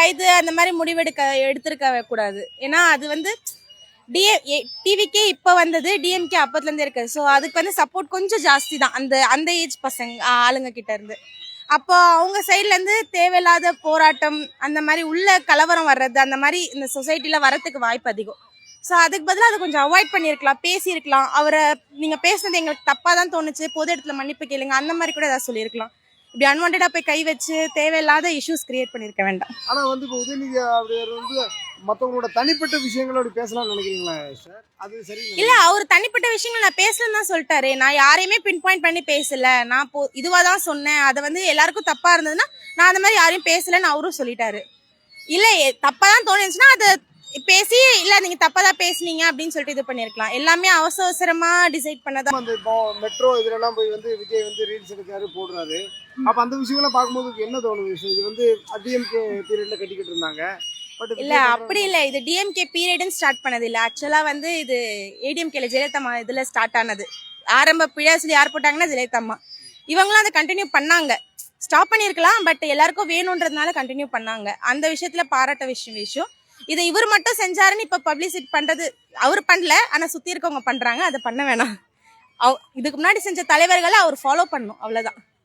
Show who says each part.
Speaker 1: கைது அந்த மாதிரி எடுத்திருக்க கூடாது. ஏன்னா அது வந்து டிவிக்கே இப்போ வந்தது, டிஎம்கே அப்பத்துலேருந்தே இருக்குது. ஸோ அதுக்கு வந்து சப்போர்ட் கொஞ்சம் ஜாஸ்தி தான் அந்த ஏஜ் பசங்க ஆளுங்க கிட்ட இருந்து. அப்போ அவங்க சைட்லேருந்து தேவையில்லாத போராட்டம் அந்த மாதிரி உள்ள கலவரம் வர்றது அந்த மாதிரி இந்த சொசைட்டியில் வரத்துக்கு வாய்ப்பு அதிகம். ஸோ அதுக்கு பதிலாக அதை கொஞ்சம் அவாய்ட் பண்ணியிருக்கலாம், பேசியிருக்கலாம். அவரை நீங்கள் பேசுனது எங்களுக்கு தப்பாக தான் தோணுச்சு, பொது இடத்துல மன்னிப்பு கேளுங்க அந்த மாதிரி கூட ஏதாவது சொல்லியிருக்கலாம். இப்படி அன்வான்டா போய் கை வச்சு தேவையில்லாத இஷ்யூஸ் கிரியேட் பண்ணியிருக்க வேண்டாம்.
Speaker 2: ஆனால் வந்து இப்போ உதயநிதி அவர் வந்து மற்றவங்களோட தனிப்பட்ட விஷயங்கள அப்படி பேசலாம்னு நினைக்கிறீங்களா சார்? அது சரி
Speaker 1: இல்லை, அவர் தனிப்பட்ட விஷயங்கள் நான் பேசலன்னு தான் சொல்லிட்டாரு. நான் யாரையுமே பின் பாயிண்ட் பண்ணி பேசல, நான் இதுவாக தான் சொன்னேன். அதை வந்து எல்லாருக்கும் தப்பாக இருந்ததுன்னா நான் அந்த மாதிரி யாரையும் பேசலைன்னு அவரும் சொல்லிட்டாரு. இல்லை தப்பாக தான் தோணுச்சுன்னா அதை பேசி இல்லை நீங்கள் தப்பாக தான் பேசுனீங்க அப்படின்னு சொல்லிட்டு இது பண்ணியிருக்கலாம். எல்லாமே அவசரமாக டிசைட் பண்ணதான்.
Speaker 2: அந்த மெட்ரோ இதுலலாம் போய் வந்து விஜய் வந்து ரீல்ஸ் எடுக்காரு போடுறாரு. அப்போ அந்த விஷயங்கள்லாம் பார்க்கும்போது என்ன தோணுது? இது வந்து டிஎம்கே பீரியட்ல கட்டிக்கிட்டு இருந்தாங்க.
Speaker 1: இல்ல அப்படி இல்ல, இது டிஎம்கே பீரியட்னு ஸ்டார்ட் பண்ணது இல்ல. ஆக்சுவலா வந்து இது ஏடிஎம்கேல ஜெயலலிதா இதுல ஸ்டார்ட் ஆனது. ஆரம்ப பிழையாசில் யார் போட்டாங்கன்னா ஜெயலலிதா அம்மா. இவங்களும் அதை கண்டினியூ பண்ணாங்க. ஸ்டாப் பண்ணியிருக்கலாம், பட் எல்லாருக்கும் வேணுன்றதுனால கண்டினியூ பண்ணாங்க. அந்த விஷயத்துல பாராட்ட விஷயம். இதை இவர் மட்டும் செஞ்சாருன்னு இப்ப பப்ளிசிட்டி பண்றது அவர் பண்ணல, ஆனா சுத்தி இருக்கவங்க பண்றாங்க. அதை பண்ண வேணாம். இதுக்கு முன்னாடி செஞ்ச தலைவர்களை அவர் ஃபாலோ பண்ணணும், அவ்வளவுதான்.